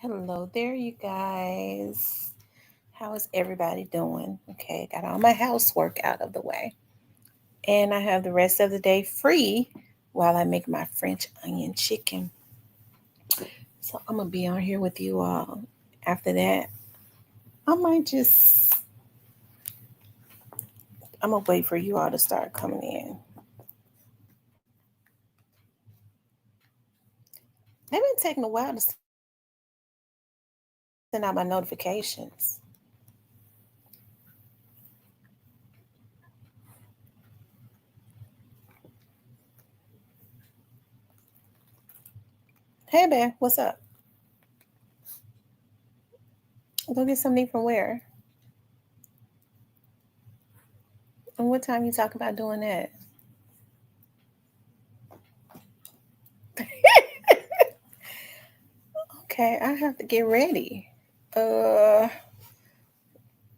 Hello there, you guys. How is everybody doing? Okay, got all my housework out of the way. And I have the rest of the day free while I make my French onion chicken. So I'm going to be on here with you all. After that, I might just, I'm going to wait for you all to start coming in. They've been taking a while to send out my notifications. Hey, man, what's up? Go get something from where? And what time you talk about doing that? Okay, I have to get ready. Uh,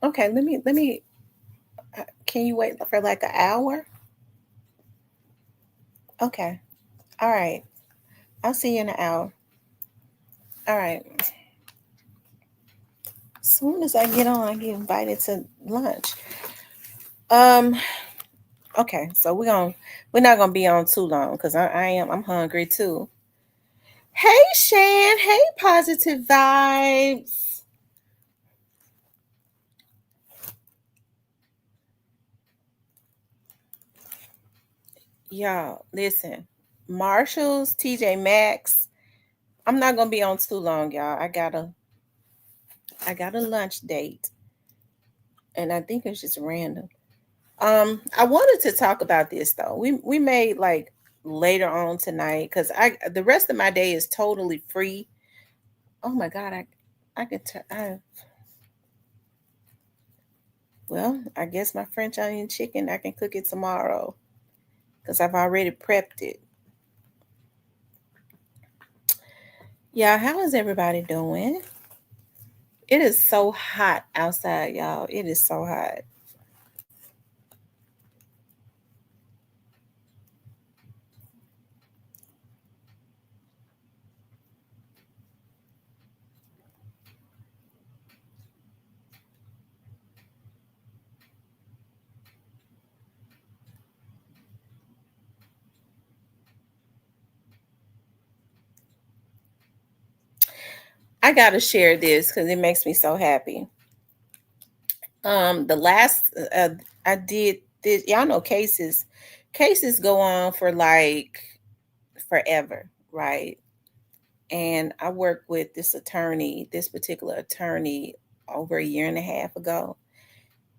okay, let me. Can you wait for like an hour? Okay, all right. I'll see you in an hour. All right. As soon as I get on, I get invited to lunch. Um. Okay, so we're not gonna be on too long because I'm hungry too. Hey Shan, hey positive vibes. Y'all, listen. Marshalls, TJ Maxx. I'm not gonna be on too long, y'all. I got a lunch date, and I think it's just random. I wanted to talk about this though. We made like later on tonight because I the rest of my day is totally free. Oh my god, I could turn. Well, I guess my French onion chicken I can cook it tomorrow because I've already prepped it. Yeah, how is everybody doing? It is so hot outside, y'all. It is so hot. I gotta share this because it makes me so happy. The last I did this, y'all know cases go on for like forever, right? And I worked with this particular attorney over a year and a half ago.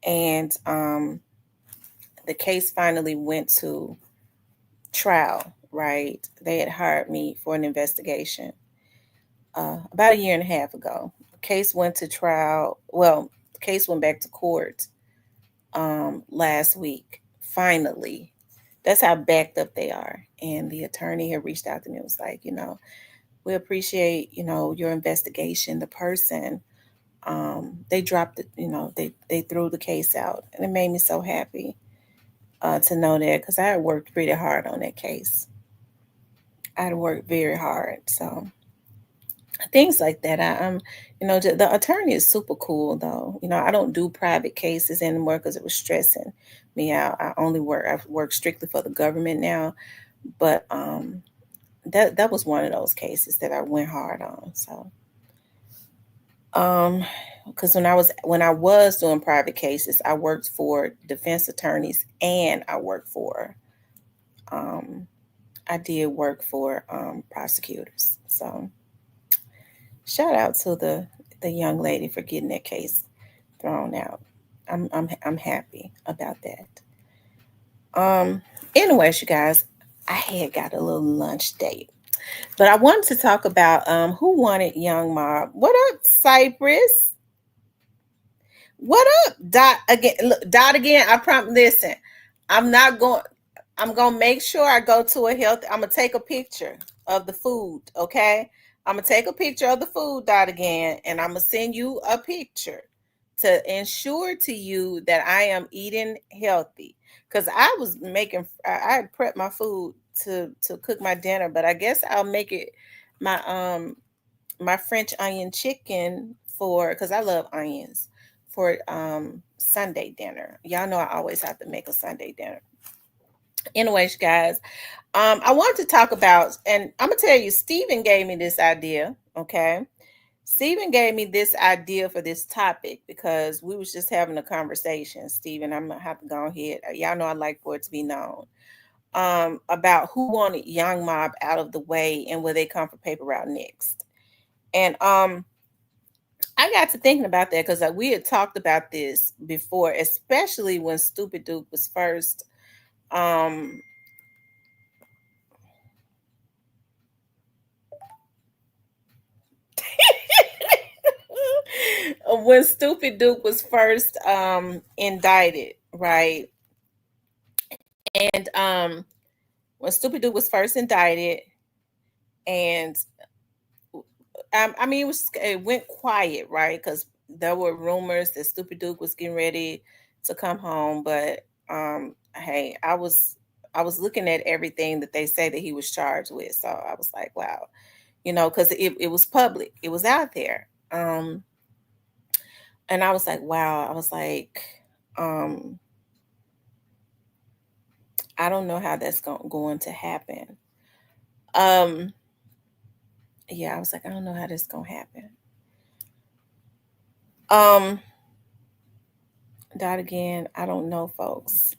And the case finally went to trial, right? They had hired me for an investigation about a year and a half ago. The case went to trial. Well, the case went back to court last week. Finally, that's how backed up they are. And the attorney had reached out to me and was like, we appreciate, your investigation. The person, they dropped it, they threw the case out. And it made me so happy to know that because I had worked pretty hard on that case. I had worked very hard. So things like that. The attorney is super cool though. I don't do private cases anymore because it was stressing me out. I work strictly for the government now, but that was one of those cases that I went hard on. So because when I was doing private cases, I worked for defense attorneys and um I did work for prosecutors. So shout out to the young lady for getting that case thrown out. I'm happy about that. Um, anyways, you guys, I had got a little lunch date, but I wanted to talk about who wanted Young Mob. What up, Cypress? What up, Dot again? Look, Dot again. I promise. Listen, I'm not going. I'm gonna make sure I go to a health. I'm gonna take a picture of the food. Okay. I'm gonna take a picture of the food, Dot again, and I'm gonna send you a picture to ensure to you that I am eating healthy. Cause I had prepped my food to cook my dinner, but I guess I'll make it my my French onion chicken for, because I love onions, for Sunday dinner. Y'all know I always have to make a Sunday dinner. Anyways, guys, I want to talk about, and I'm gonna tell you, Stephen gave me this idea. Okay, Stephen gave me this idea for this topic because we was just having a conversation. Stephen, I'm gonna have to go ahead. Y'all know I like for it to be known. About who wanted Young Mob out of the way and will they come for paper route next. And I got to thinking about that because we had talked about this before, especially when Stupid Duke was first um when Stupid Duke was first indicted, right? And when Stupid Duke was first indicted, and I mean it went quiet, right? Because there were rumors that Stupid Duke was getting ready to come home, but hey, I was looking at everything that they say that he was charged with, so I was like, wow, because it was public, it was out there. And I was like, wow, I was like, um, I don't know how that's going to happen. Um, yeah, I was like, I don't know how that's going to happen. Um, that again, I don't know, folks.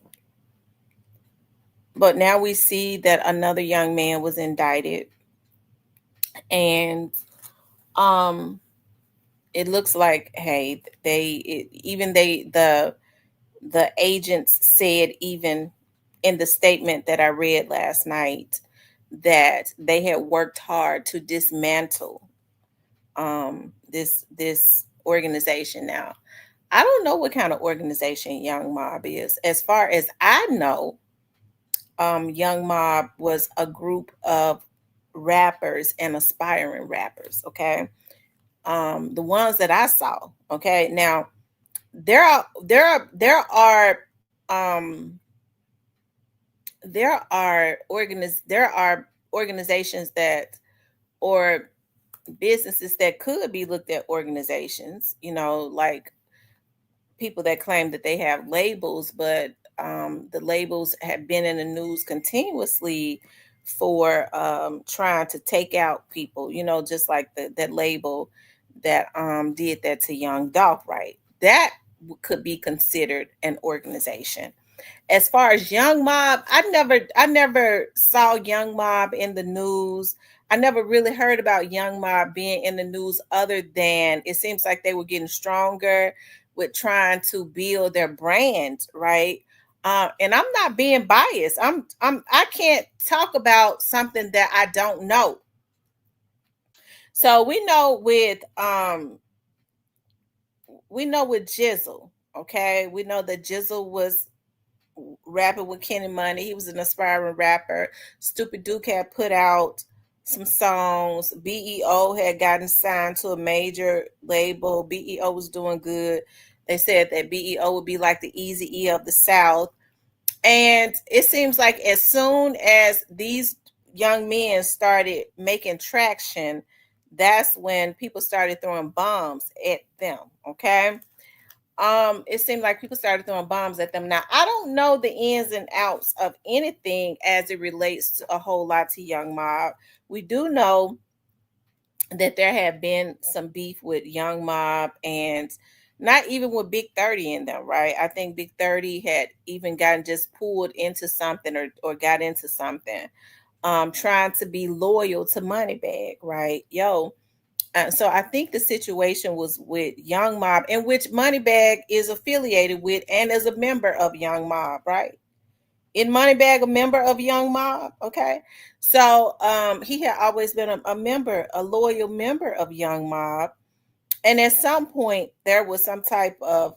But now we see that another young man was indicted, and um, it looks like, hey, the agents said, even in the statement that I read last night, that they had worked hard to dismantle this organization. Now, I don't know what kind of organization Young Mob is. As far as I know, Young Mob was a group of rappers and aspiring rappers. Okay, the ones that I saw. Okay, now um there are organizations that, or businesses that could be looked at organizations, like people that claim that they have labels, but the labels have been in the news continuously for trying to take out people, just like that label that did that to Young Dolph, right? That could be considered an organization. As far as Young Mob, I never saw Young Mob in the news. I never really heard about Young Mob being in the news, other than it seems like they were getting stronger with trying to build their brand, right? And I'm not being biased. I can't talk about something that I don't know. So we know with Jizzle, okay? We know that Jizzle was rapping with Kenny Money. He was an aspiring rapper. Stupid Duke had put out some songs. BEO had gotten signed to a major label. BEO was doing good. They said that BEO would be like the Easy E of the South. And it seems like as soon as these young men started making traction, that's when people started throwing bombs at them. Okay. It seemed like people started throwing bombs at them. Now, I don't know the ins and outs of anything as it relates to a whole lot to Young Mob. We do know that there have been some beef with Young Mob, and not even with Big 30 in them, right? I think Big 30 had even gotten just pulled into something, or got into something, trying to be loyal to Moneybag, right? So I think the situation was with Young Mob, in which Moneybag is affiliated with and is a member of Young Mob, right? In Moneybag, a member of Young Mob, okay? So he had always been a member, a loyal member of Young Mob. And at some point there was some type of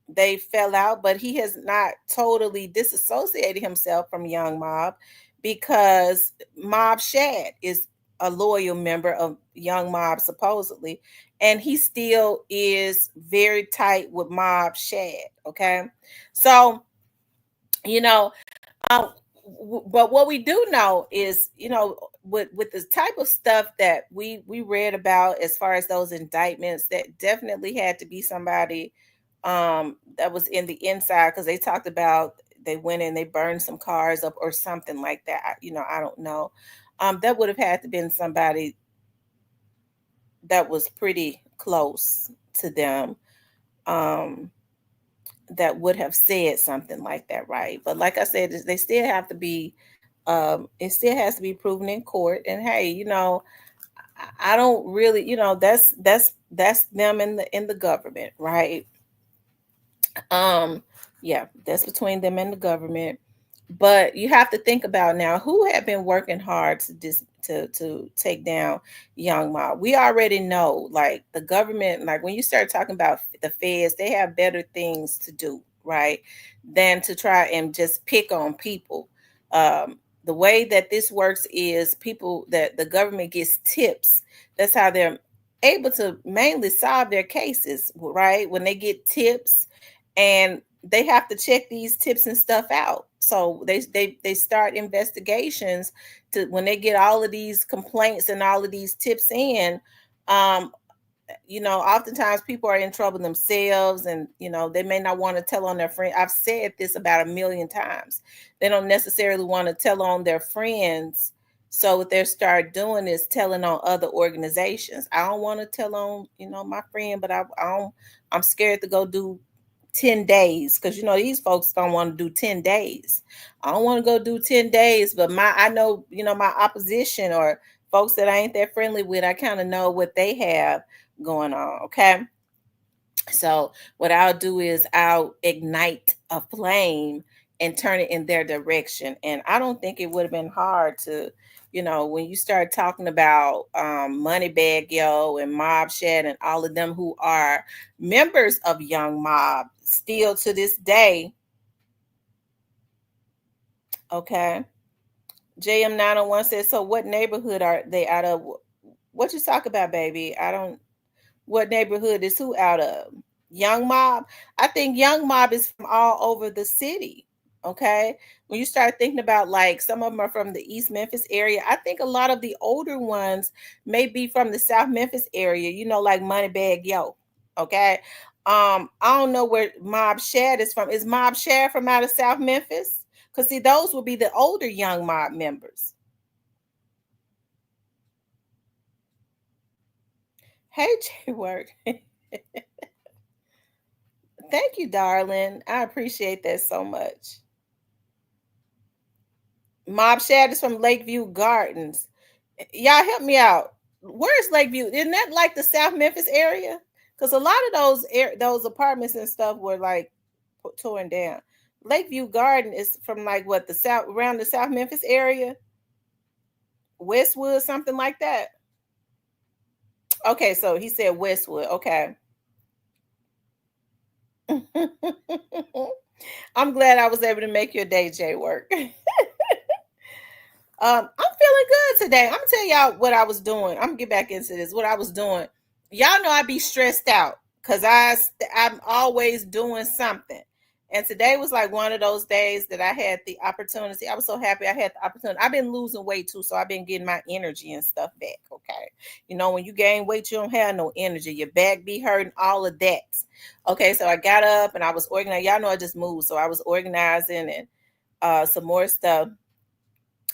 they fell out, but he has not totally disassociated himself from Young Mob, because Mob Shad is a loyal member of Young Mob, supposedly, and he still is very tight with Mob Shad. Okay, so you know, but what we do know is, with the type of stuff that we read about as far as those indictments, that definitely had to be somebody that was in the inside, because they talked about they went in, they burned some cars up or something like that. I don't know. That would have had to been somebody that was pretty close to them, um, that would have said something like that, right? But like I said, they still have to be, it still has to be proven in court. And hey, I don't really, that's them in the government, right? Um, yeah, that's between them and the government. But you have to think about now who have been working hard to take down Young Ma. We already know, like the government, like when you start talking about the feds, they have better things to do, right? Than to try and just pick on people. The way that this works is people that the government gets tips. That's how they're able to mainly solve their cases, right? When they get tips, and they have to check these tips and stuff out. So they start investigations to when they get all of these complaints and all of these tips in. Um, Oftentimes people are in trouble themselves, and they may not want to tell on their friend. I've said this about a million times. They don't necessarily want to tell on their friends. So what they start doing is telling on other organizations. I don't want to tell on, my friend, but I'm scared to go do 10 days, because these folks don't want to do 10 days. I don't want to go do 10 days, but I know, my opposition or folks that I ain't that friendly with, I kind of know what they have going on. Okay. So what I'll do is I'll ignite a flame and turn it in their direction. And I don't think it would have been hard to, when you start talking about Moneybag Yo and Mob Shed and all of them who are members of Young Mob still to this day. Okay. JM901 says, so what neighborhood are they out of? What you talk about, baby? I don't. What neighborhood is who out of? Young Mob? I think Young Mob is from all over the city. Okay. When you start thinking about, like, some of them are from the East Memphis area, I think a lot of the older ones may be from the South Memphis area, like Moneybag Yo. Okay. I don't know where Mob Shad is from. Is Mob Shad from out of South Memphis? Because see, those will be the older Young Mob members. Hey, J Work. Thank you, darling. I appreciate that so much. Mob Shad is from Lakeview Gardens. Y'all help me out. Where's Lakeview? Isn't that like the South Memphis area? Because a lot of those apartments and stuff were like torn down. Lakeview Garden is from like what, the south, around the South Memphis area, Westwood, something like that. Okay, so he said Westwood. Okay. I'm glad I was able to make your day, J Work. I'm feeling good today. I'm gonna tell y'all what I was doing. I'm gonna get back into this. What I was doing. Y'all know I be stressed out because I'm always doing something. And today was like one of those days that I had the opportunity. I was so happy I had the opportunity. I've been losing weight too, so I've been getting my energy and stuff back. Okay. When you gain weight, you don't have no energy. Your back be hurting, all of that. Okay, so I got up and I was organizing. Y'all know I just moved. So I was organizing and some more stuff.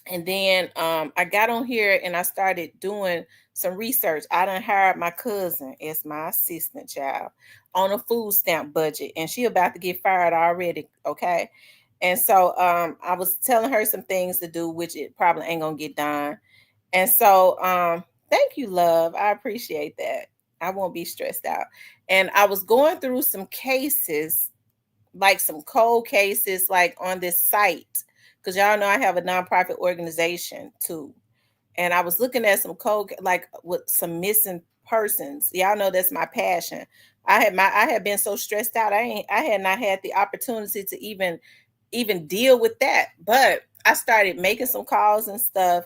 And then I got on here and I started doing some research. I done hired my cousin as my assistant, child, on a food stamp budget, and she about to get fired already. Okay. And so I was telling her some things to do, which it probably ain't gonna get done. And so thank you, love. I appreciate that. I won't be stressed out. And I was going through some cases, like some cold cases, like on this site, because y'all know I have a nonprofit organization too. And I was looking at some cold, like with some missing persons. Y'all know that's my passion. I had been so stressed out. I had not had the opportunity to even deal with that. But I started making some calls and stuff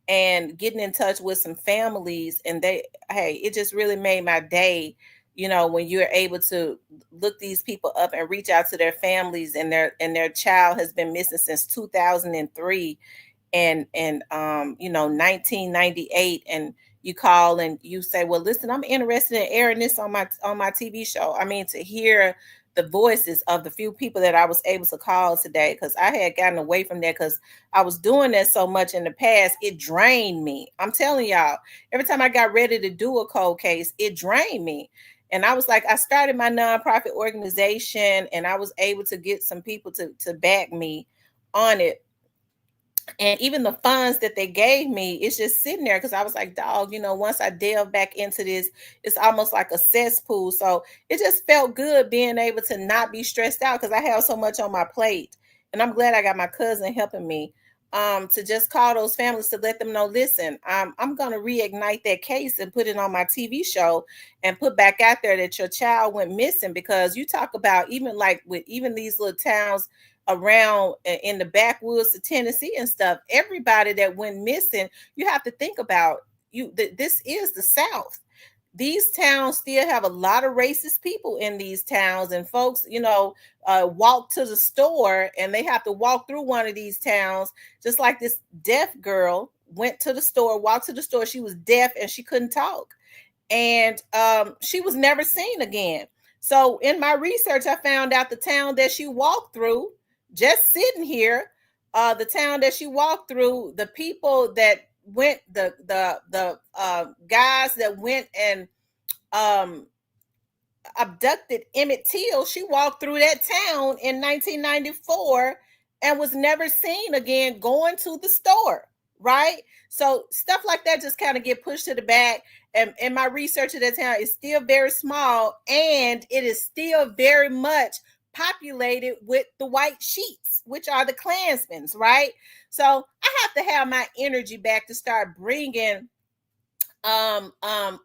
and getting in touch with some families, and it just really made my day, when you're able to look these people up and reach out to their families, and their child has been missing since 2003, and 1998, and you call and you say, well, listen, I'm interested in airing this on my TV show. I mean, to hear the voices of the few people that I was able to call today, because I had gotten away from that because I was doing that so much in the past, it drained me. I'm telling y'all, every time I got ready to do a cold case, it drained me. And I was like, I started my nonprofit organization and I was able to get some people to back me on it. And even the funds that they gave me, it's just sitting there because I was like, dog, once I delve back into this, it's almost like a cesspool. So it just felt good being able to not be stressed out because I have so much on my plate. And I'm glad I got my cousin helping me to just call those families to let them know, listen, I'm going to reignite that case and put it on my TV show and put back out there that your child went missing. Because you talk about even like with even these little towns around in the backwoods of Tennessee and stuff, everybody that went missing, you have to think about this is the South. These towns still have a lot of racist people in these towns, and folks, walk to the store and they have to walk through one of these towns, just like this deaf girl went to the store, walked to the store. She was deaf and she couldn't talk, and she was never seen again. So in my research, I found out the town that she walked through, just sitting here, the town that she walked through, the people that went, the guys that went and um, abducted Emmett Till, she walked through that town in 1994 and was never seen again going to the store, right? So stuff like that just kind of get pushed to the back. And my research of that town is still very small, and it is still very much populated with the white sheets, which are the Klansmen, right? So I have to have my energy back to start bringing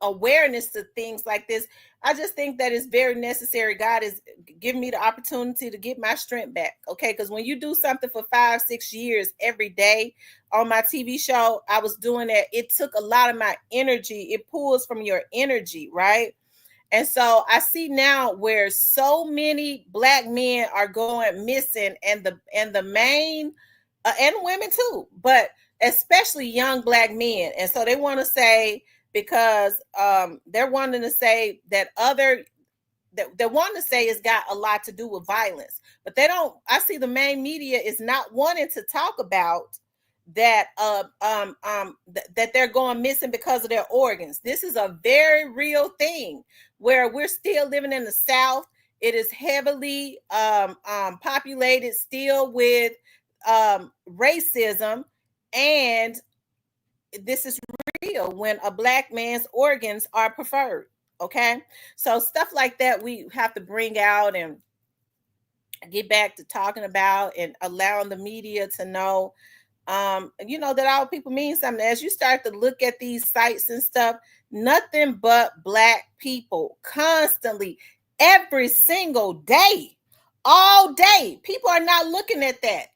awareness to things like this. I just think that it's very necessary. God is giving me the opportunity to get my strength back. Okay. Because when you do something for 5-6 years every day on my TV show, I was doing that. It took a lot of my energy. It pulls from your energy, right? And so I see now where so many Black men are going missing, and the main and women too, but especially young Black men. And so they want to say, because they're wanting to say that they want to say it's got a lot to do with violence, but they don't. I see the main media is not wanting to talk about that that they're going missing because of their organs. This is a very real thing where we're still living in the South. It is heavily populated still with racism, and this is real when a Black man's organs are preferred. Okay, so stuff like that we have to bring out and get back to talking about, and allowing the media to know that all people mean something. As you start to look at these sites and stuff, nothing but Black people constantly, every single day, all day. People are not looking at that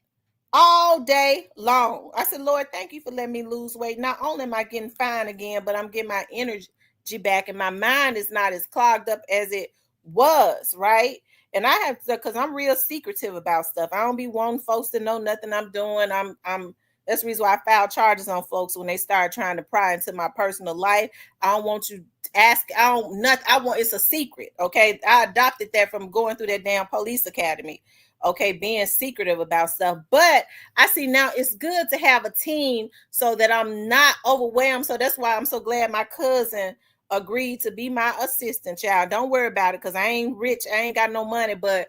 all day long. I said, Lord, thank you for letting me lose weight. Not only am I getting fine again, but I'm getting my energy back, and my mind is not as clogged up as it was, right? And I have to, because I'm real secretive about stuff. I don't be wanting folks to know nothing I'm doing. I'm That's the reason why I file charges on folks when they start trying to pry into my personal life. I don't want you to ask. I want, it's a secret. Okay. I adopted that from going through that damn police academy. Okay, being secretive about stuff. But I see now it's good to have a team so that I'm not overwhelmed. So that's why I'm so glad my cousin agreed to be my assistant, child. Don't worry about it, because I ain't rich. I ain't got no money, but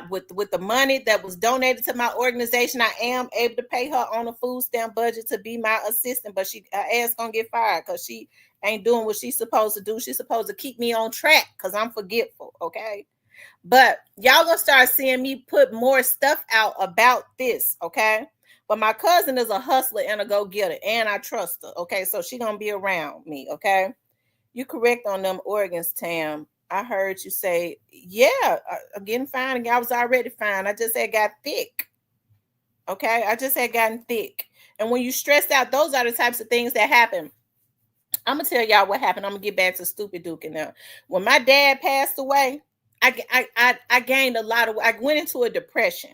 with the money that was donated to my organization, I am able to pay her on a food stamp budget to be my assistant. But her ass gonna get fired because she ain't doing what she's supposed to do. She's supposed to keep me on track because I'm forgetful. Okay. But y'all gonna start seeing me put more stuff out about this, okay? But my cousin is a hustler and a go-getter, and I trust her, okay? So she gonna be around me, okay? You correct on them organs, Tam. I heard you say, yeah, I'm getting fine. And I was already fine. I just had got thick, okay? I just had gotten thick. And when you stressed out, those are the types of things that happen. I'm gonna tell y'all what happened. I'm gonna get back to stupid Duke now. When my dad passed away, I gained a lot of. I went into a depression,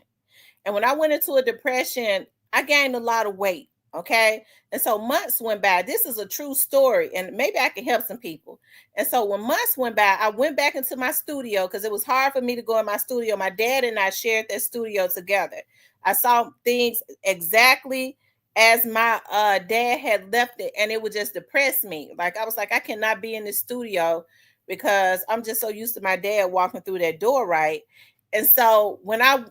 and when I went into a depression, I gained a lot of weight. Okay. And so months went by. This is a true story, and maybe I can help some people. And so when months went by, I went back into my studio because it was hard for me to go in my studio. My dad and I shared that studio together. I saw things exactly as my dad had left it, and it would just depress me. Like I was like, I cannot be in this studio because I'm just so used to my dad walking through that door, right? And so when I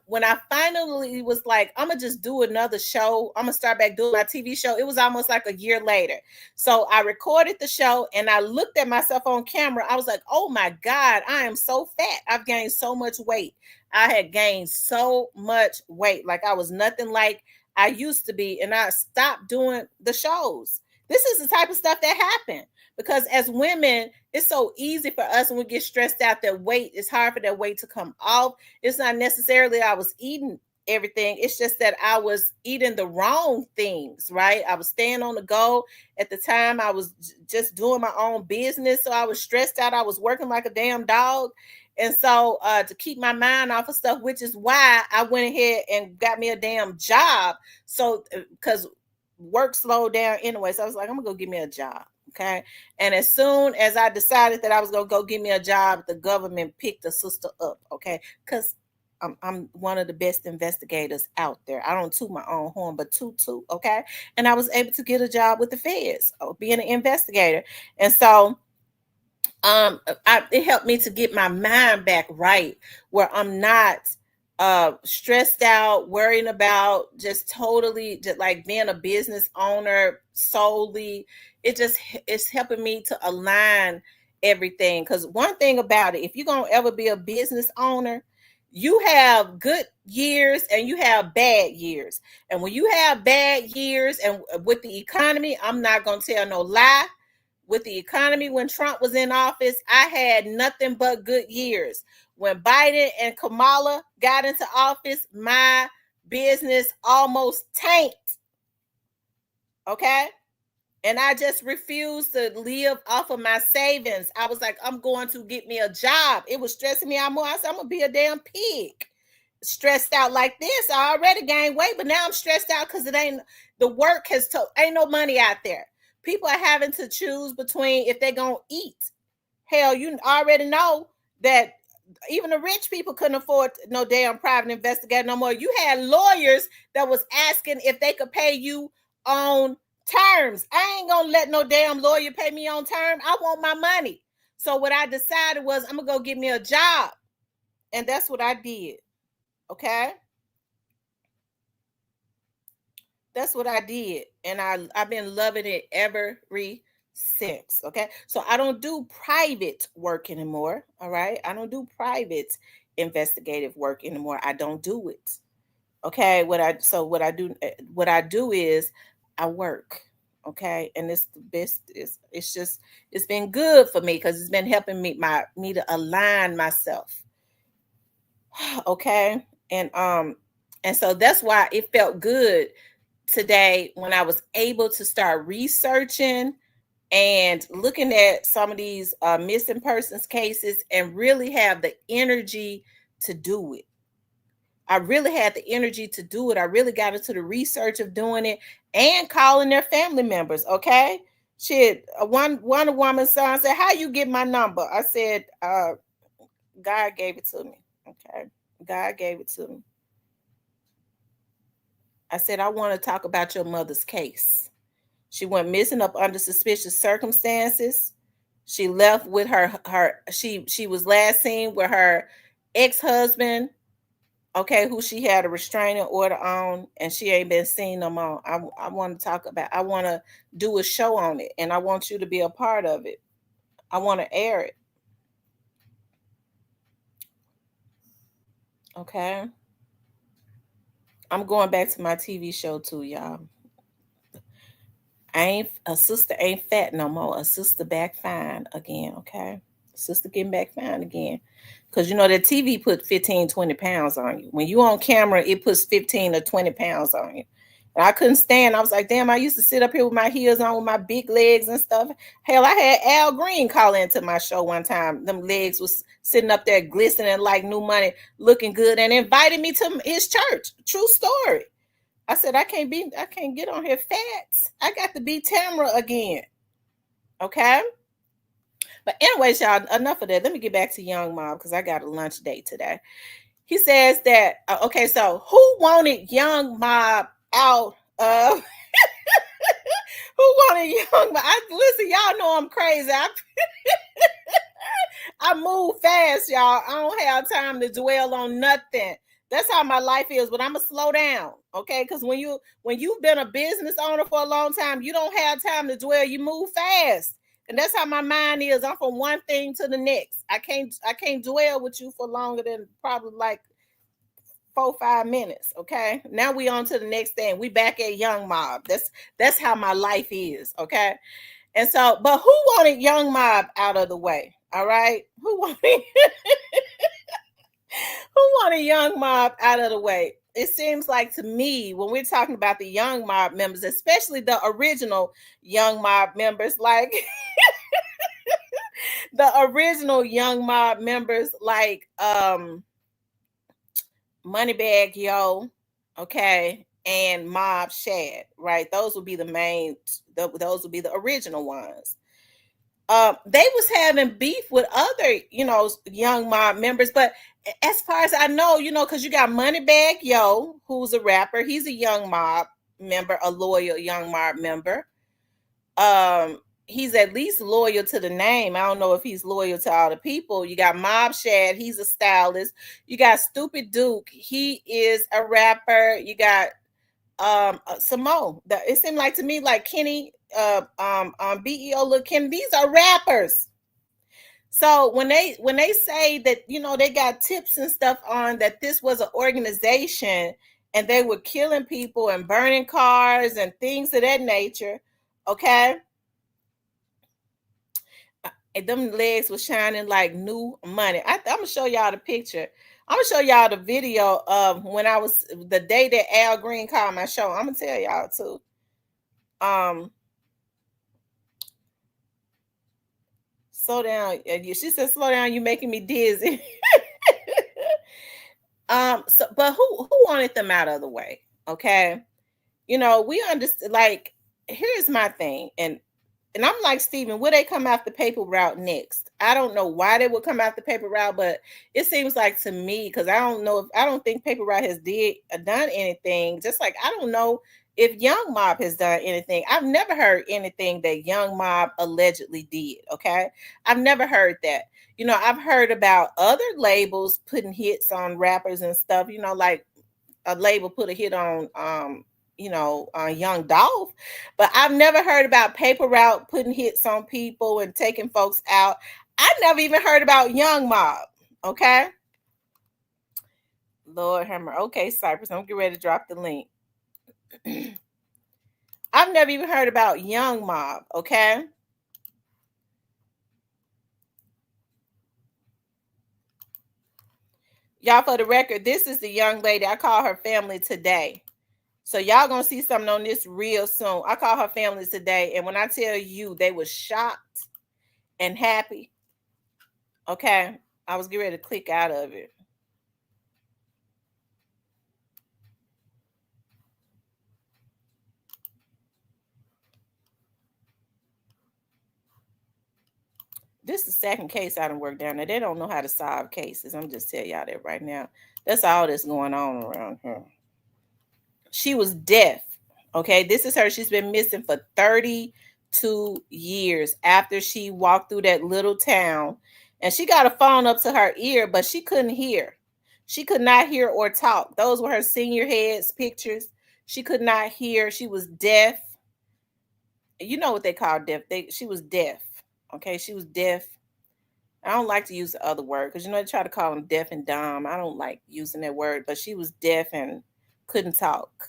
finally was like, I'm gonna just do another show, I'm gonna start back doing my TV show. It was almost like a year later. So I recorded the show and I looked at myself on camera. I was like, oh my God, I am so fat. I've gained so much weight. I had gained so much weight. Like I was nothing like I used to be. And I stopped doing the shows. This is the type of stuff that happened because as women, it's so easy for us when we get stressed out that weight, it's hard for that weight to come off. It's not necessarily I was eating everything. It's just that I was eating the wrong things, right? I was staying on the go. At the time, I was just doing my own business. So I was stressed out. I was working like a damn dog. And so to keep my mind off of stuff, which is why I went ahead and got me a damn job. So because work slowed down anyway. So I was like, I'm gonna go get me a job. Okay. And as soon as I decided that I was gonna go get me a job, the government picked a sister up. Okay. Because I'm one of the best investigators out there. I don't toot my own horn, but toot. Okay. And I was able to get a job with the feds, being an investigator. And so it helped me to get my mind back right where I'm not stressed out, worrying about just totally just like being a business owner solely. It's helping me to align everything. Because one thing about it, if you're gonna ever be a business owner, you have good years and you have bad years. And when you have bad years and with the economy, I'm not gonna tell no lie, with the economy when Trump was in office, I had nothing but good years. When Biden and Kamala got into office, my business almost tanked. Okay. And I just refused to live off of my savings. I was like, I'm going to get me a job. It was stressing me out more. I said, I'm going to be a damn pig. Stressed out like this. I already gained weight, but now I'm stressed out because the work ain't no money out there. People are having to choose between if they're going to eat. Hell, you already know that even the rich people couldn't afford no damn private investigator no more. You had lawyers that was asking if they could pay you on terms. I ain't gonna let no damn lawyer pay me on term. I want my money. So what I decided was I'm gonna go get me a job. And that's what I did. Okay. That's what I did. And I've been loving it ever since. Okay. So I don't do private work anymore. All right. I don't do private investigative work anymore. I don't do it. Okay. What I do is I work. Okay. And it's the best, it's been good for me because it's been helping me to align myself. Okay. And so that's why it felt good today when I was able to start researching and looking at some of these missing persons cases and really have the energy to do it. I really had the energy to do it. I really got into the research of doing it and calling their family members. Okay. Shit. One woman's son said, how you get my number? I said, God gave it to me. Okay. God gave it to me. I said, I want to talk about your mother's case. She went missing up under suspicious circumstances. She left with she was last seen with her ex-husband, okay, who she had a restraining order on, and she ain't been seen no more. I want to I want to do a show on it, and I want you to be a part of it. I want to air it. Okay. I'm going back to my TV show too, y'all. A sister ain't fat no more. A sister back fine again, okay? Sister getting back fine again. Because you know that TV put 15, 20 pounds on you. When you on camera, it puts 15 or 20 pounds on you. And I couldn't stand. I was like, damn, I used to sit up here with my heels on with my big legs and stuff. Hell, I had Al Green call into my show one time. Them legs was sitting up there glistening like new money, looking good, and invited me to his church. True story. I said I can't get on here fat. I got to be Tamara again. Okay. But anyways, y'all, enough of that. Let me get back to Young Mob because I got a lunch date today. He says that okay, so who wanted Young Mob out of who wanted Young Mob? Listen, y'all know I'm crazy. I move fast, y'all. I don't have time to dwell on nothing. That's how my life is, but I'm gonna slow down, okay? Because when you've been a business owner for a long time, you don't have time to dwell. You move fast, and that's how my mind is. I'm from one thing to the next. I can't dwell with you for longer than probably like 4 5 minutes. Okay, now we on to the next thing. We back at Young Mob. That's how my life is. Okay, and so, but who wanted Young Mob out of the way? All right, who wanted who wanted Young Mob out of the way? It seems like to me when we're talking about the Young Mob members, especially the original Young Mob members, like the original Young Mob members, like Moneybag Yo, okay, and Mob Shad, right? Those would be the main. Those would be the original ones. They was having beef with other, Young Mob members, but as far as I know, because you got Moneybag Yo, who's a rapper, he's a Young Mob member, a loyal Young Mob member. He's at least loyal to the name. I don't know if he's loyal to all the people. You got Mob Shad, he's a stylist. You got Stupid Duke, he is a rapper. You got Samo. It seemed like to me like Kenny, BEO Lil Kenny, these are rappers. So when they say that they got tips and stuff on that this was an organization and they were killing people and burning cars and things of that nature, okay, and them legs were shining like new money. I'm gonna show y'all the picture. I'm gonna show y'all the video of when I was the day that Al Green called my show. I'm gonna tell y'all too. Um, slow down. She said, "Slow down. You making me dizzy." So, but who wanted them out of the way? Okay, we understand. Like, here's my thing, and I'm like Steven, will they come out the paper route next? I don't know why they would come out the paper route, but it seems like to me, because I don't think paper route has done anything. Just like I don't know if Young Mob has done anything. I've never heard anything that Young Mob allegedly did. Okay. I've never heard that. I've heard about other labels putting hits on rappers and stuff, like a label put a hit on Young Dolph, but I've never heard about Paper Route putting hits on people and taking folks out. I never even heard about Young Mob. Okay, Lord Hammer. Okay, Cypress, I'm getting ready to drop the link. I've never even heard about Young Mob. Okay. Y'all, for the record, this is the young lady. I call her family today. So y'all gonna see something on this real soon. I call her family today, and when I tell you they were shocked and happy, okay, I was getting ready to click out of it. This is the second case I done worked down there. They don't know how to solve cases. I'm just telling y'all that right now. That's all that's going on around here. She was deaf. Okay, this is her. She's been missing for 32 years after she walked through that little town. And she got a phone up to her ear, but she couldn't hear. She could not hear or talk. Those were her senior heads pictures. She could not hear. She was deaf. You know what they call deaf. She was deaf. Okay, she was deaf. I don't like to use the other word because they try to call them deaf and dumb. I don't like using that word, but she was deaf and couldn't talk.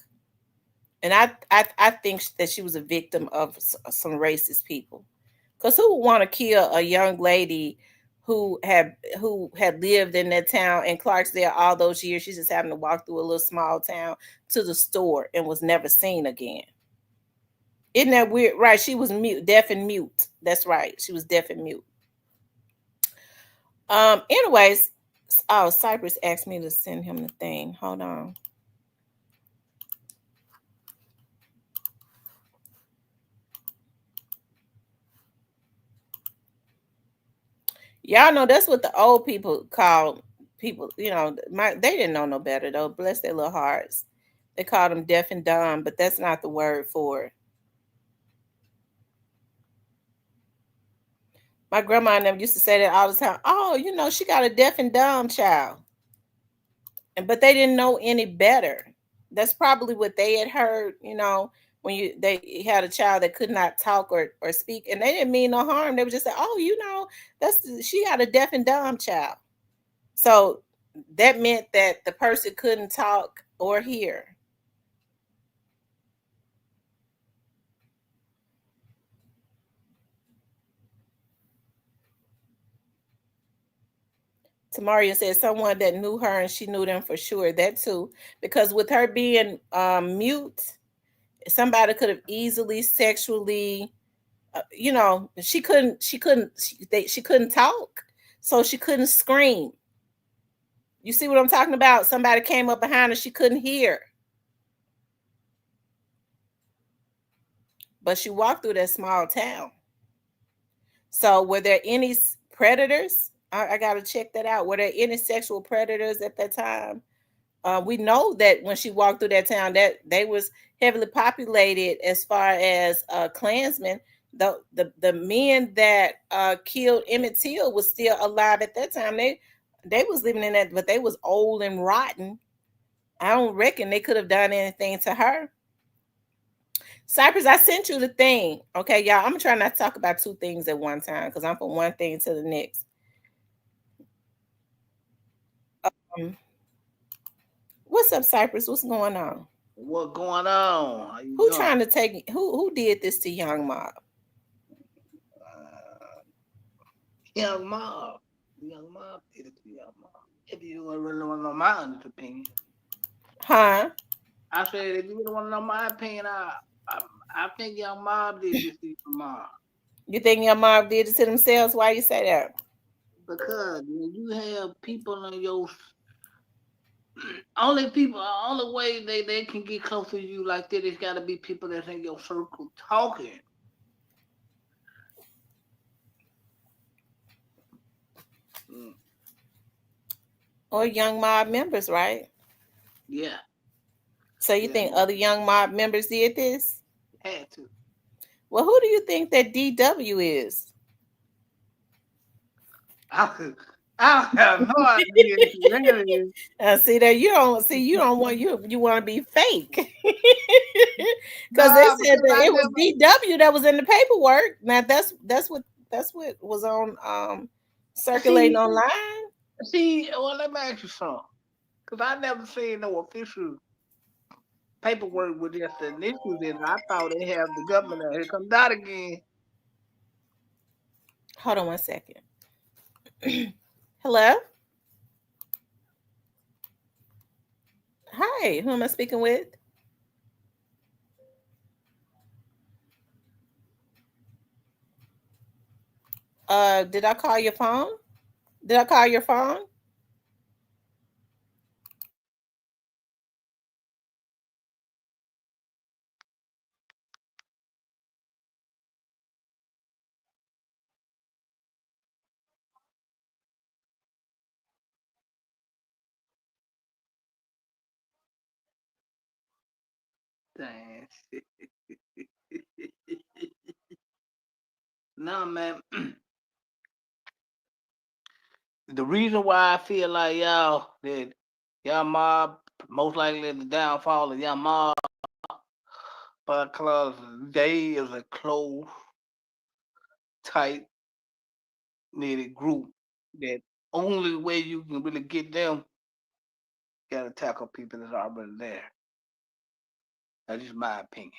And I think that she was a victim of some racist people. Because who would want to kill a young lady who had lived in that town in Clarksdale all those years? She's just having to walk through a little small town to the store and was never seen again. Isn't that weird? Right? She was mute, deaf and mute. That's right. She was deaf and mute. Anyways, oh, Cypress asked me to send him the thing. Hold on. Y'all know that's what the old people call people. They didn't know no better though. Bless their little hearts. They called them deaf and dumb, but that's not the word for it. My grandma and them used to say that all the time. Oh, she got a deaf and dumb child, but they didn't know any better. That's probably what they had heard. When they had a child that could not talk or speak, and they didn't mean no harm. They would just say, "Oh, she got a deaf and dumb child." So that meant that the person couldn't talk or hear. Tamaria said someone that knew her and she knew them for sure. That too, because with her being mute, somebody could have easily sexually, she couldn't talk, so she couldn't scream. You see what I'm talking about? Somebody came up behind her, she couldn't hear, but she walked through that small town. So were there any predators? I got to check that out. Were there any sexual predators at that time? We know that when she walked through that town, that they was heavily populated as far as Klansmen. The men that killed Emmett Till was still alive at that time. They was living in that, but they was old and rotten. I don't reckon they could have done anything to her. Cypress, I sent you the thing. Okay, y'all. I'm gonna try not to talk about two things at one time because I'm from one thing to the next. Um, what's up, Cypress? What's going on? What going on? How you Who doing? trying to take who did this to Young Mob? Uh, young Mob. Young Mob did it to Young Mob. If you don't really want to know my honest opinion, Huh? I said if you really want to know my opinion, I, I think Young Mob did this to Young Mob. You think Young Mob did it to themselves? Why you say that? Because when you have people in your only way they can get close to you like that, it's got to be people that's in your circle talking. Mm, Or Young Mob members, right? yeah, So you yeah, think other Young Mob members did this? had to. Well, who do you think that DW is? I, I have no idea who that is. See that you don't want you want to be fake because they Nah, said because that I it was never DW that was in the paperwork. Now that's what was on circulating see. online. See, well, let me ask you something. Because I never seen no official paperwork with just the initials in it. I thought they have the government. Here comes that again. Hold on one second. Hello, hi. Who am I speaking with? Did I call your phone? Did I call your phone? Dang. Nah, man. The reason why I feel like y'all mob most likely the downfall of y'all mob because they is a close, tight knitted group that only way you can really get them gotta tackle people that's already there. That's just my opinion.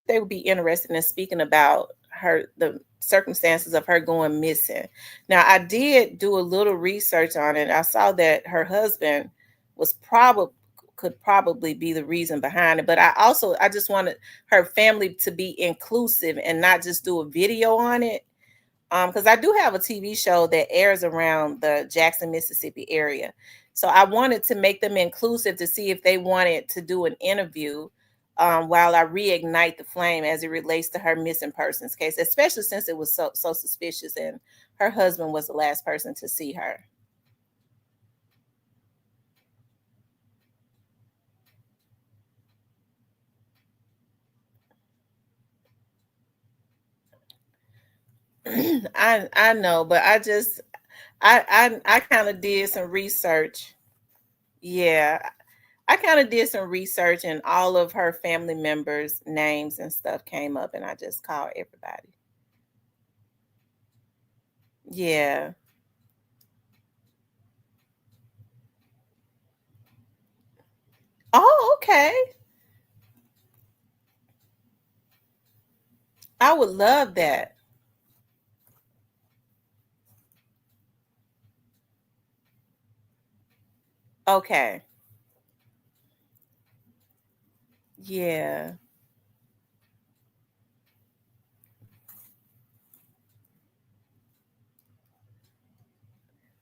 They would be interested in speaking about the circumstances of her going missing. Now, I did do a little research on it. I saw that her husband was probably could probably be the reason behind it, but I just wanted her family to be inclusive and not just do a video on it. Because I do have a TV show that airs around the Jackson, Mississippi area. So I wanted to make them inclusive to see if they wanted to do an interview while I reignite the flame as it relates to her missing persons case, especially since it was so suspicious and her husband was the last person to see her. I know, but I kind of did some research. Yeah, I kind of did some research and all of her family members' names and stuff came up and I just called everybody. Yeah. Oh, okay. I would love that. Okay. Yeah.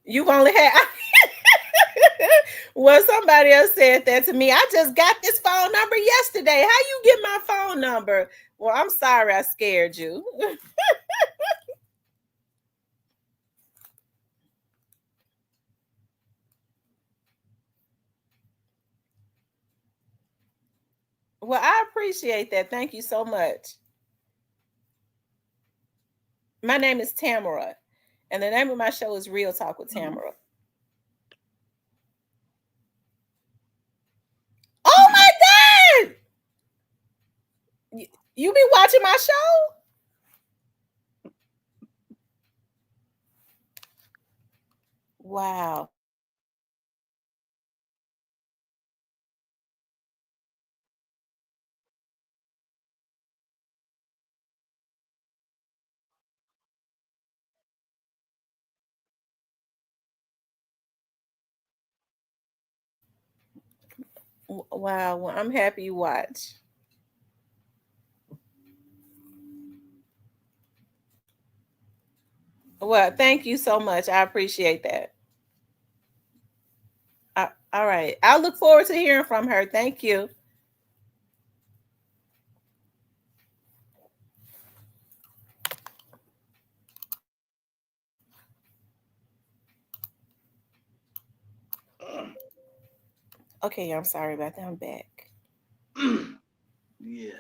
You've only had well, somebody else said that to me. I just got this phone number yesterday. How you get my phone number? Well, I'm sorry I scared you. Well, I appreciate that. Thank you so much. My name is Tamara, and the name of my show is Real Talk with Mhm. Tamara. Oh my God! You be watching my show? Wow. Wow. Well, I'm happy you watch. Well, thank you so much. I appreciate that. All right. I look forward to hearing from her. Thank you. Okay, I'm sorry about that. I'm back. Yeah,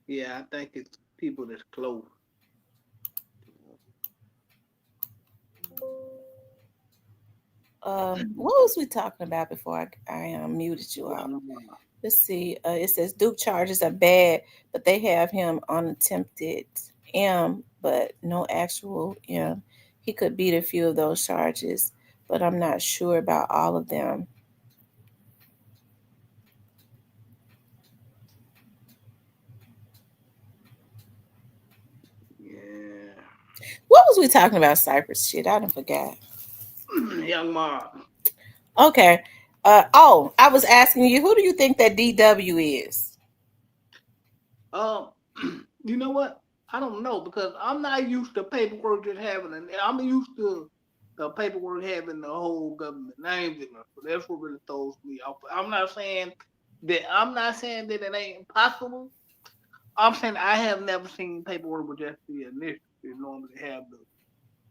yeah. I think it's people that's close. What was we talking about before I muted you out? Young Let's see. It says Duke charges are bad, but they have him on attempted M, but no actual M. He could beat a few of those charges, but I'm not sure about all of them. yeah, What was we talking about? Cypress shit. I don't forget. young Mark. Okay. I was asking you, who do you think that DW is? Um, you know what? I don't know because I'm not used to paperwork just having an. I'm used to the paperwork having the whole government names in it. So that's what really throws me off. I'm not saying that. I'm not saying that it ain't possible. I'm saying I have never seen paperwork with just the initials. They normally have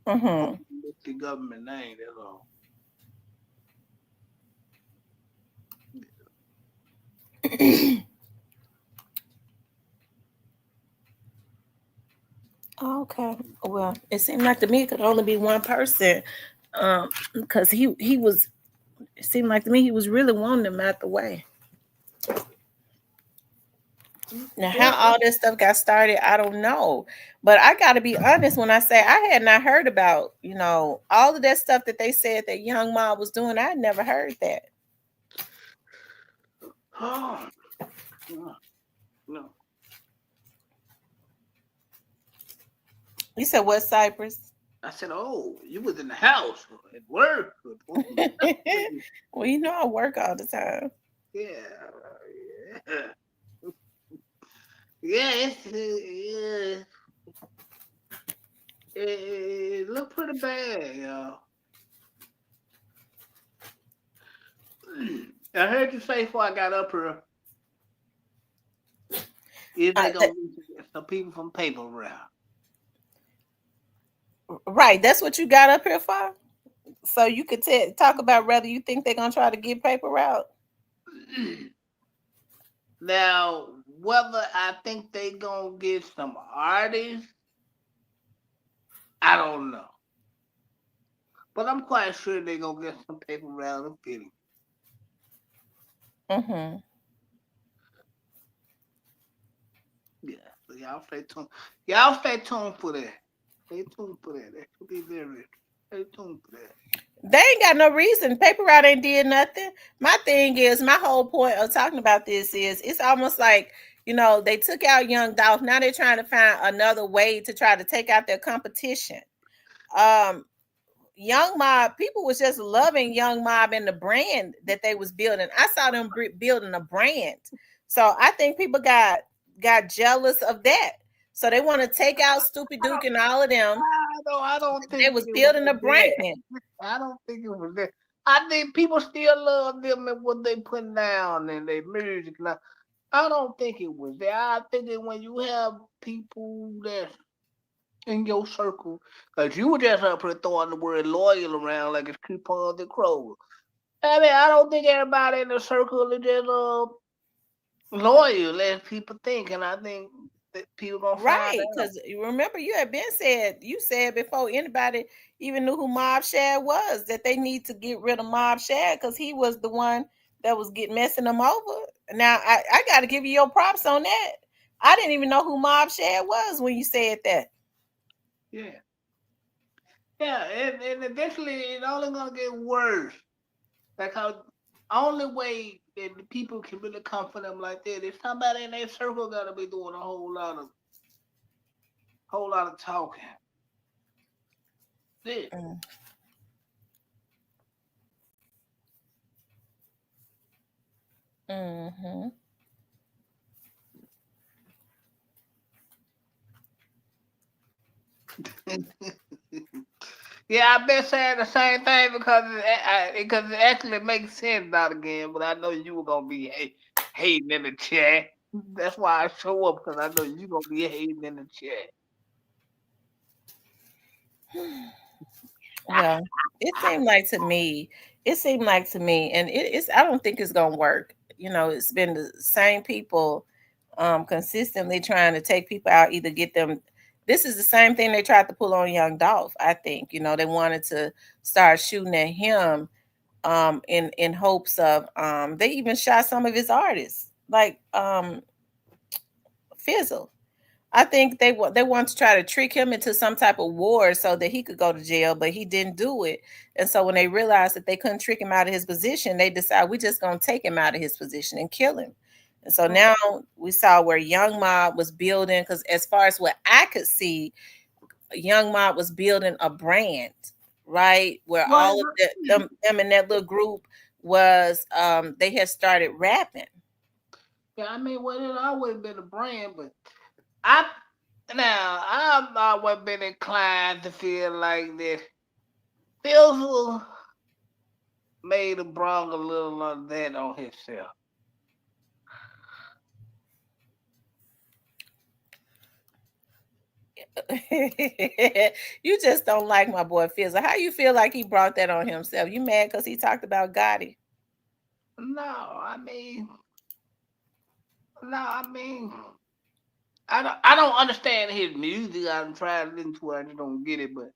Mm-hmm. the government name. That's all. Okay. Well, it seemed like to me it could only be one person. Because he was it seemed like to me he was really wanting them out the way. Now, how Yeah, all this stuff got started, I don't know. But I got to be honest when I say I had not heard about, all of that stuff that they said that Young Ma was doing. I had never heard that. oh, no, no. You said what, Cypress? I said, "Oh, you was in the house at work." Well, I work all the time. Yeah, yeah, yeah. Yeah, it looked pretty bad, y'all. I heard you say before I got up here, if they That, gonna get some people from paper route. right, that's what you got up here for. So you could talk about whether you think they're gonna try to get paper route. Now, whether I think they gonna get some artists, I don't know. But I'm quite sure they gonna get some paper route and Philly. Mm-hmm. Yeah, so y'all stay tuned. Y'all stay tuned for that. Stay tuned for that. That should be very. Stay tuned for that. They ain't got no reason. Paper route ain't did nothing. My thing is, my whole point of talking about this is it's almost like, they took out Young Dolph. Now they're trying to find another way to try to take out their competition. Um, Young Mob, people was just loving Young Mob and the brand that they was building. I saw them building a brand. So I think people got jealous of that. So they want to take out Stupid Duke and all of them. I don't They think was it building a was that. brand. I don't think it was that. I think people still love them and what they put down and their music. Now, I don't think it was that. I think that when you have people that's in your circle, because you were just up here throwing the word loyal around like it's coupons and Kroger. I mean, I don't think everybody in the circle is just loyal as people think, and I think that people gonna find Right, out. because you remember you said before anybody even knew who Mob Shad was that they need to get rid of Mob Shad because he was the one that was messing them over. Now I got to give you your props on that. I didn't even know who Mob Shad was when you said that. Yeah, yeah, and eventually it's only gonna get worse. Like how only way that the people can really come for them like that is somebody in their circle gotta be doing a whole lot of talking. Yeah. Mm. Mm-hmm. Yeah, I've been saying the same thing because it actually makes sense now again. But I know you were gonna be hating in the chat. That's why I show up because I know you gonna be hating in the chat. Well, it seemed like to me, and it's I don't think it's gonna work. It's been the same people consistently trying to take people out, either get them. This is the same thing they tried to pull on Young Dolph. I think they wanted to start shooting at him in hopes of they even shot some of his artists like Fizzle. I think they want to try to trick him into some type of war so that he could go to jail, but he didn't do it. And so when they realized that they couldn't trick him out of his position, they decided we're just gonna take him out of his position and kill him. And so Mm. now we saw where Young Mob was building, because as far as what I could see, Young Mob was building a brand, right? Where Well, all of them in that little group was they had started rapping. yeah, I mean, well, it always been a brand, but I I've always been inclined to feel like that Fizzle made a brung a little of that on himself. You just don't like my boy Fizzle. How you feel like he brought that on himself? You mad because he talked about Gotti? No, I mean, no, I mean, I don't understand his music. I'm trying to listen to it. I just don't get it. But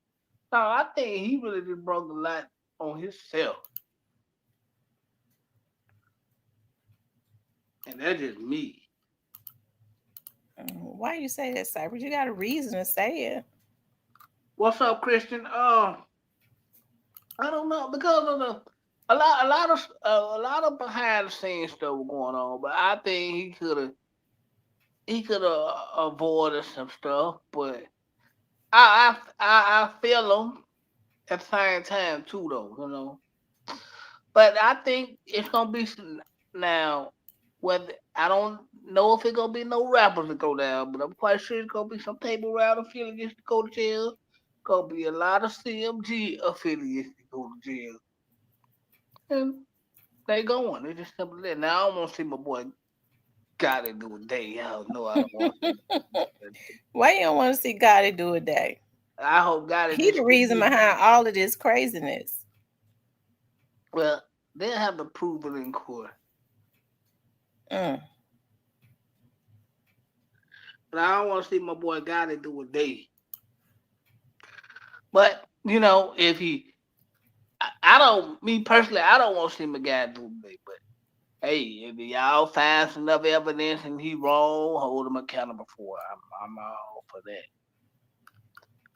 no, I think he really just broke a lot on himself, and that's just me. Why you say that, Cypress? You got a reason to say it. What's up, Christian? I don't know because of the a lot of behind the scenes stuff going on, but I think he could have avoided some stuff, but I feel him at the same time too, though. But I think it's gonna be now. Whether I don't know if it's gonna be no rappers to go down, but I'm quite sure it's gonna be some paper route affiliates to go to jail. Gonna be a lot of CMG affiliates to go to jail. And They going. They just simple that. Now I don't want to see my boy got it do a day. Hell no, I don't want to see that. Why you don't want to see Gotti do a day? I hope God it He just the keep reason me. behind all of this craziness. Well, they have to prove it in court. Mm. But I don't want to see my boy got it do a day. But you know, if he, I don't. Me personally, I don't want to see my guy do a day. But hey, if y'all find enough evidence and he wrong, hold him accountable for it. I'm all for that.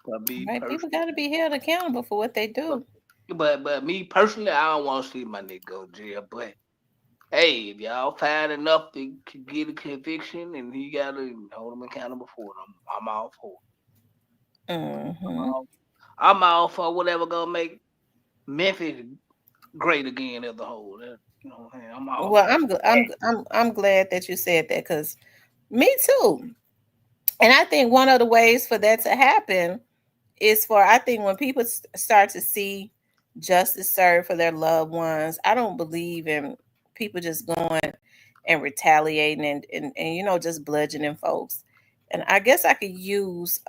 But me Right? People personally, got to be held accountable for what they but do. but me personally, I don't want to see my nigga go to jail. But hey, if y'all find enough to get a conviction and he gotta hold him accountable for it, I'm all for it. I'm Hmm. all, I'm all for whatever gonna make Memphis great again as a whole. You know, I'm all Well, for I'm glad that you said that because me too. And I think one of the ways for that to happen is for I think when people start to see justice served for their loved ones. I don't believe in people just going and retaliating and just bludgeoning folks. And I guess I could use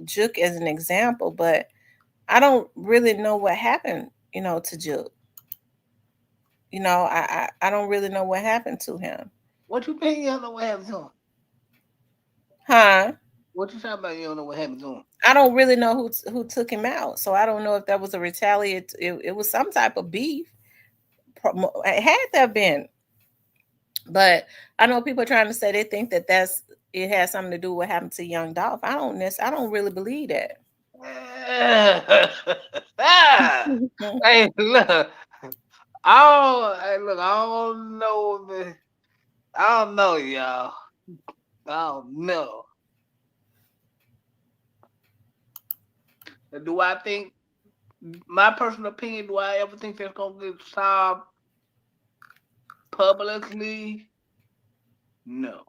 Juke as an example, but I don't really know what happened, to Juke. I don't really know what happened to him. what you mean you don't know what happened to him? Huh? What you talking about you don't know what happened to him? I don't really know who took him out, so I don't know if that was a retaliate. It was some type of beef. It had to have been, but I know people are trying to say they think it has something to do with what happened to Young Dolph. I don't really believe that. Ah, hey, look. I don't know. I don't know, y'all. I don't know. Do I think my personal opinion? Do I ever think that's gonna get solved publicly? No.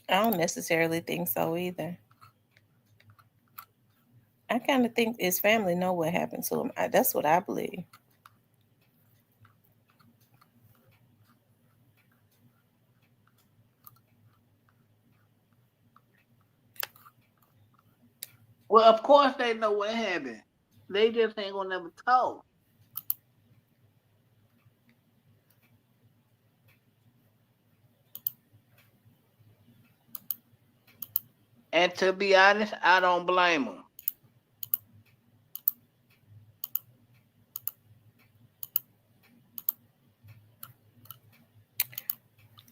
I don't necessarily think so either. I kind of think his family know what happened to him. That's what I believe. Well, of course they know what happened. They just ain't gonna never talk. And to be honest, I don't blame them.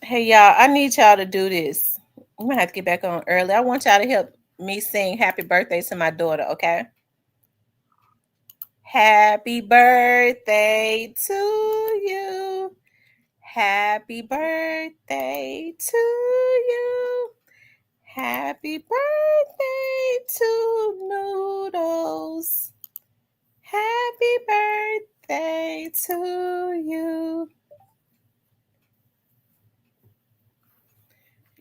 Hey y'all, I need y'all to do this. I'm gonna have to get back on early. I want y'all to help me sing happy birthday to my daughter, okay? Happy birthday to you. Happy birthday to you. Happy birthday to Noodles. Happy birthday to you.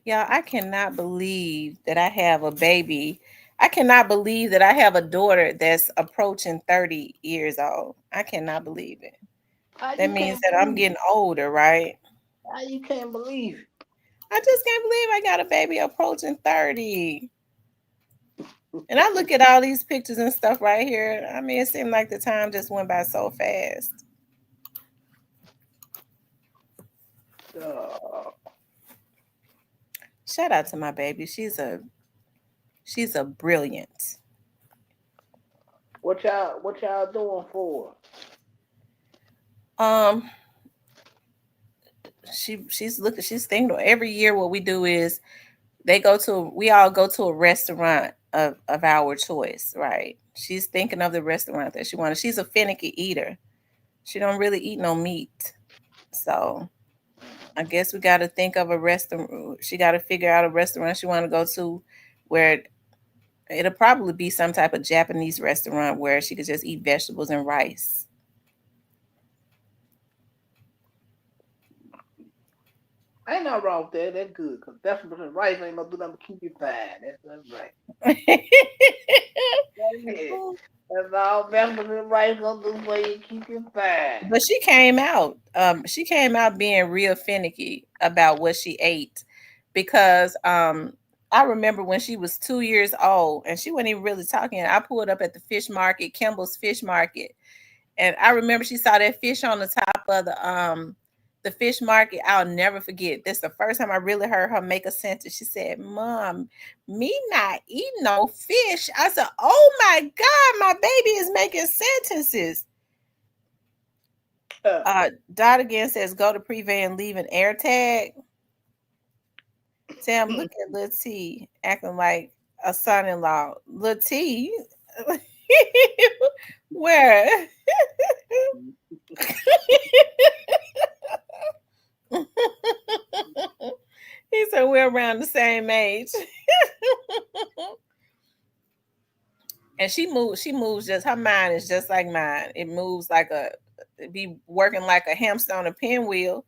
Y'all, I cannot believe that I have a baby. I cannot believe that I have a daughter that's approaching 30 years old. I cannot believe it. How That you means can't that I'm believe it? getting older, right? How you can't believe I just can't believe I got a baby approaching 30. And I look at all these pictures and stuff right here. I mean, it seemed like the time just went by so fast. it? Shout out to my baby. She's a brilliant. What y'all doing for? Um, she's thinking every year what we do is we all go to a restaurant of our choice, right? She's thinking of the restaurant that she wanted. She's a finicky eater. She don't really eat no meat. So I guess we got to think of a restaurant. She got to figure out a restaurant she want to go to where it'll probably be some type of Japanese restaurant where she could just eat vegetables and rice. Ain't nothing wrong with that. That's good. Because vegetable rice ain't gonna do nothing but keep you fine. That's right. That's all vegetable rice gonna do for you, keep you fine. But she came out. She came out being real finicky about what she ate because I remember when she was 2 years old and she wasn't even really talking. I pulled up at the fish market, Kimball's Fish Market, and I remember she saw that fish on the top of the fish market. I'll never forget. This the first time I really heard her make a sentence. She said, "Mom, me not eating no fish." I said, "Oh my God, my baby is making sentences." Dot again says, "Go to Privé and leave an air tag." Sam, look at Lil T acting like a son-in-law. Lil T, where? He said we're around the same age. And she moves just her mind is just like mine. It moves like it be working like a hamster on a pinwheel.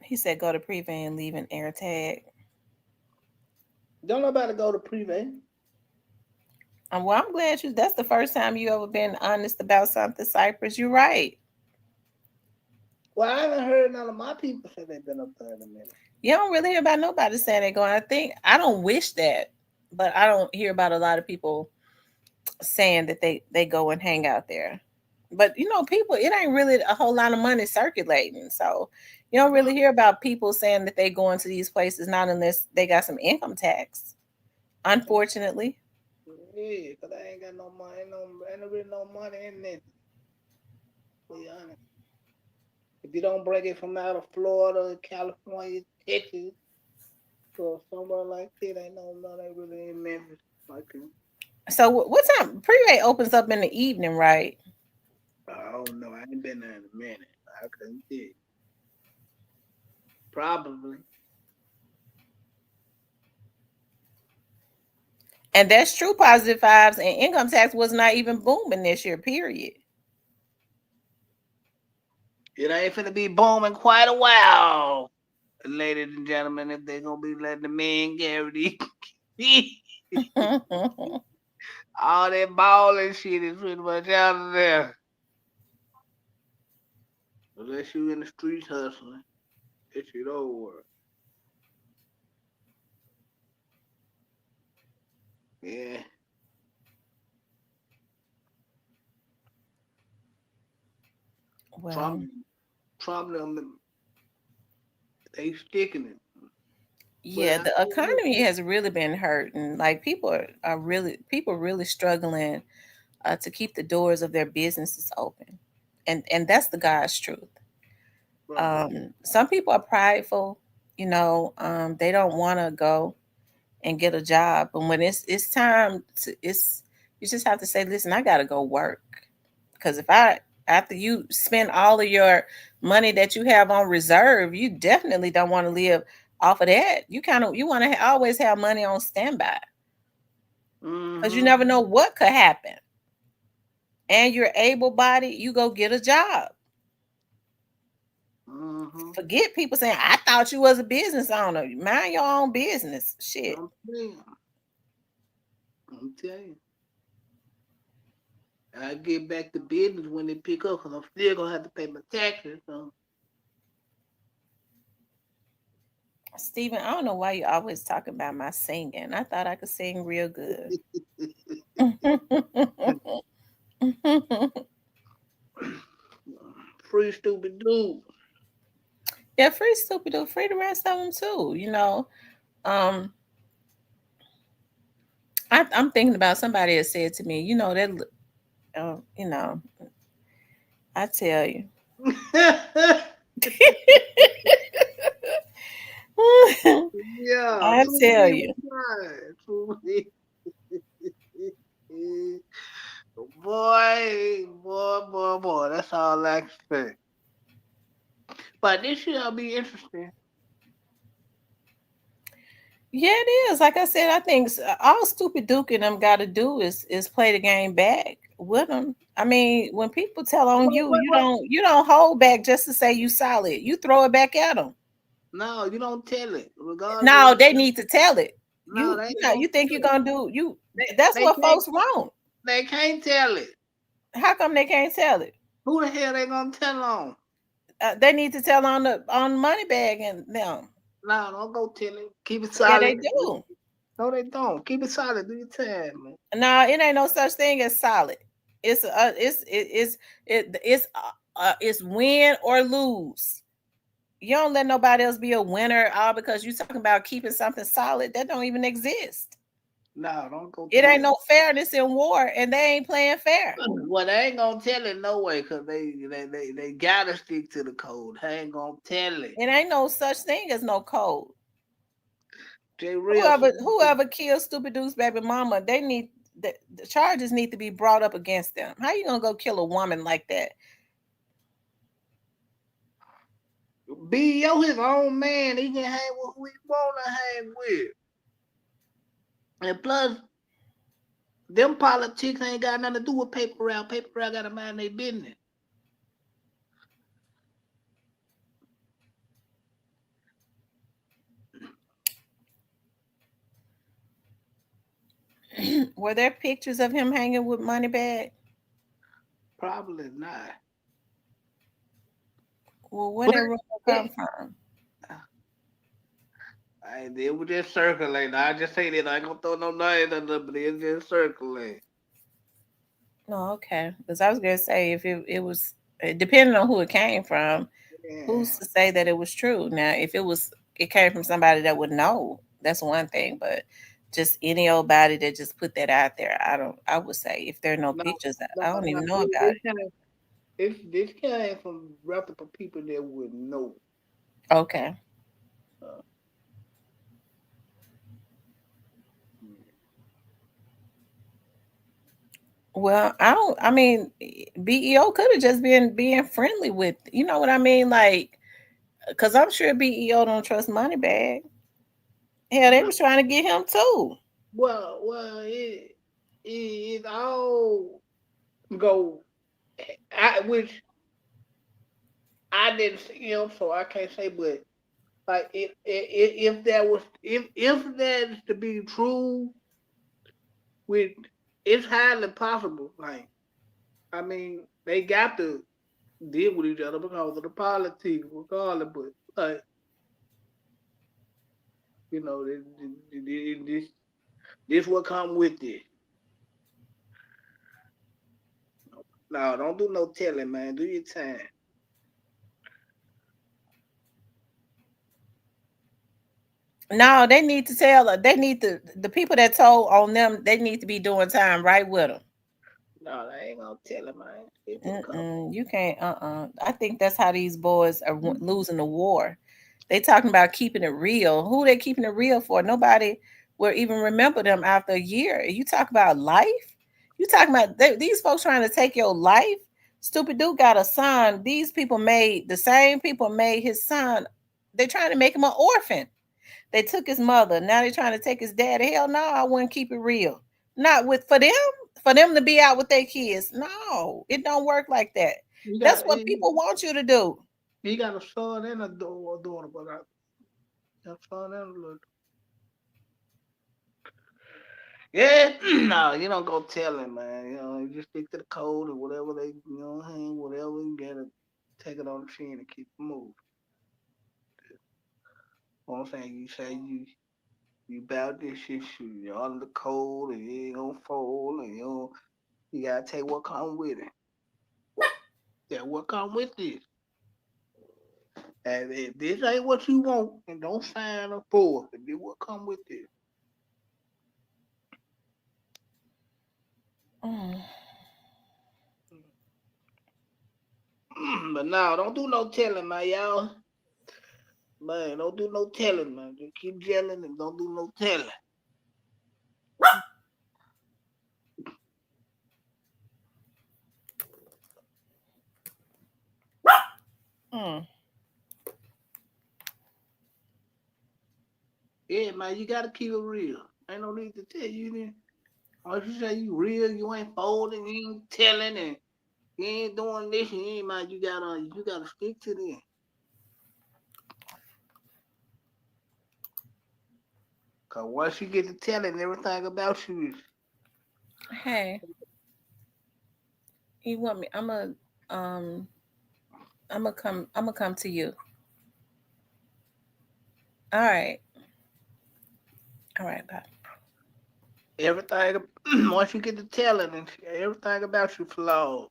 He said go to Privé and leave an air tag. Don't nobody go to Privé. Well, I'm glad that's the first time you ever been honest about something, Cypress. You're right. Well, I haven't heard none of my people say they've been up there in a minute. You don't really hear about nobody saying they're going. I don't wish that, but I don't hear about a lot of people saying that they go and hang out there. But people, it ain't really a whole lot of money circulating, so you don't really hear about people saying that they go into these places, not unless they got some income tax. Unfortunately. Yeah, because I ain't got no money, ain't really no money in there. To be honest. If you don't bring it from out of Florida, California, Texas, or somewhere like that, ain't no money really in Memphis. Like, So what time Privé opens up in the evening, right? I don't know. I ain't been there in a minute. I couldn't tell. Probably. And that's true. Positive vibes and income tax was not even booming this year, period. It ain't finna be booming quite a while, ladies and gentlemen, if they're gonna be letting the men carry all that ball and shit is pretty much out of there. Unless you in the streets hustling, that shit over. Yeah. Well, Trump, them, they sticking it. yeah, But the economy has really been hurting. Like people really struggling to keep the doors of their businesses open, and that's the God's truth. Some people are prideful, they don't want to go and get a job, and when it's time to it's you just have to say, listen, I got to go work, because if I after you spend all of your money that you have on reserve, you definitely don't want to live off of that. You want to always have money on standby, because you never know what could happen. And you're able-bodied, you go get a job. Forget people saying, I thought you was a business owner. Mind your own business. Shit. I'm telling you. I get back to business when they pick up, because I'm still gonna have to pay my taxes. So. Steven, I don't know why you always talking about my singing. I thought I could sing real good. Free stupid dude. Yeah, free stupid dude, free the rest of them too. Um, I'm thinking about somebody that said to me, that, I tell you. Yeah, I tell you. Boy, that's all I can say. But this year will be interesting. Yeah, it is. Like I said, I think all Stupid Duke and them got to do is play the game back. with them. I mean, when people tell on What, you, what, what? you don't hold back just to say you solid. You throw it back at them. No, you don't tell it. Regardless of No, what they it is. need to tell it. No, they You ain't know, gonna you think you're tell it. gonna do you? They, That's they what can't folks want. they can't tell it. How come they can't tell it? Who the hell they gonna tell on? They need to tell on money bag and them. No, don't go tell it. Keep it Yeah, they solid. do. No, they don't. Keep it solid. Do your time, man. No, it ain't no such thing as solid. It's win or lose. You don't let nobody else be a winner all because you talking about keeping something solid that don't even exist. No, don't go It tell ain't it. no fairness in war, and they ain't playing fair. Well, they ain't gonna tell it no way, cause they gotta stick to the code. They ain't gonna tell it. It ain't no such thing as no code. They real. Whoever killed Stupid Dude's baby mama, they need the charges need to be brought up against them. How you gonna go kill a woman like that? B.O. his own man. He can hang with who he wanna hang with. And plus, them politics ain't got nothing to do with paper route. Paper route gotta mind their business. Were there pictures of him hanging with Moneybag? Probably not. Well, where But did rumor come it, from? they were just circulating. I just say that I ain't gonna throw no names under, but it's just circulating. Oh, okay. Because I was gonna say if it was depending on who it came from, Yeah. who's to say that it was true? Now, if it came from somebody that would know, that's one thing. But just any old body that just put that out there, I don't. I would say if there are no No, pictures, no, I don't no. even know about This came from reputable people that would know. it. Okay. Uh, Well, I don't. I mean, BEO could have just been being friendly with. You know what I mean? Like, because I'm sure BEO don't trust Moneybag. Hell, they no, was trying to get him too. it all go. Which I didn't see him, so I can't say. But like, if that was if that is to be true, with it's highly possible. Like, I mean, they got to deal with each other because of the politics, regardless. But like, you know, this what come with it. No, don't do no telling, man. Do your time. No, they need to tell her. They need to the people that told on them. They need to be doing time right with them. No, I ain't gonna tell him, man. Get to the cup. You can't. I think that's how these boys are losing the war. They talking about keeping it real. Who they keeping it real for? Nobody will even remember them after a year. You talk about life. You talking about these folks trying to take your life. Stupid dude got a son. These people made the same people made his son. They trying to make him an orphan. They took his mother. Now they're trying to take his daddy. Hell no, I wouldn't keep it real. Not with for them to be out with their kids. No, it don't work like that. He That's got what people want you to do. he got a son and a daughter, but a son and a little. Yeah, no, you don't go tell him, man. You know, you just stick to the code or whatever they, whatever you gotta take it on the chin and keep it moving. You know what I'm saying? You say you about this shit, you're under the code and you ain't gonna fold and you gotta take what come with it. Yeah, what come with this. And if this ain't what you want, then don't sign up for it. This what come with this. Mm. But now, don't do no telling, man, y'all. Man, don't do no telling, man. Just keep gelling and don't do no telling. Mm. Yeah, man, you gotta keep it real. Ain't no need to tell you then. Once you say you real, you ain't folding, you ain't telling, and you ain't doing this, you ain't mind. You gotta stick to this. Cause once you get to telling everything about you, Hey, you want me? Um I'm gonna come to you. All right. All right, bye. everything once you get to telling and everything about you flawed.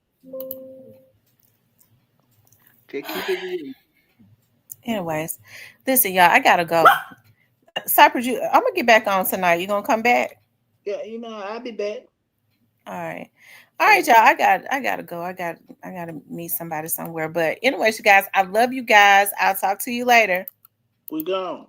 Just keep it real. Anyways, listen, y'all, I gotta go. Cypress, I'm gonna get back on tonight. You gonna come back? Yeah, I'll be back. All right. All right, y'all. I gotta go. I gotta meet somebody somewhere. But anyways, you guys, I love you guys. I'll talk to you later. We gone.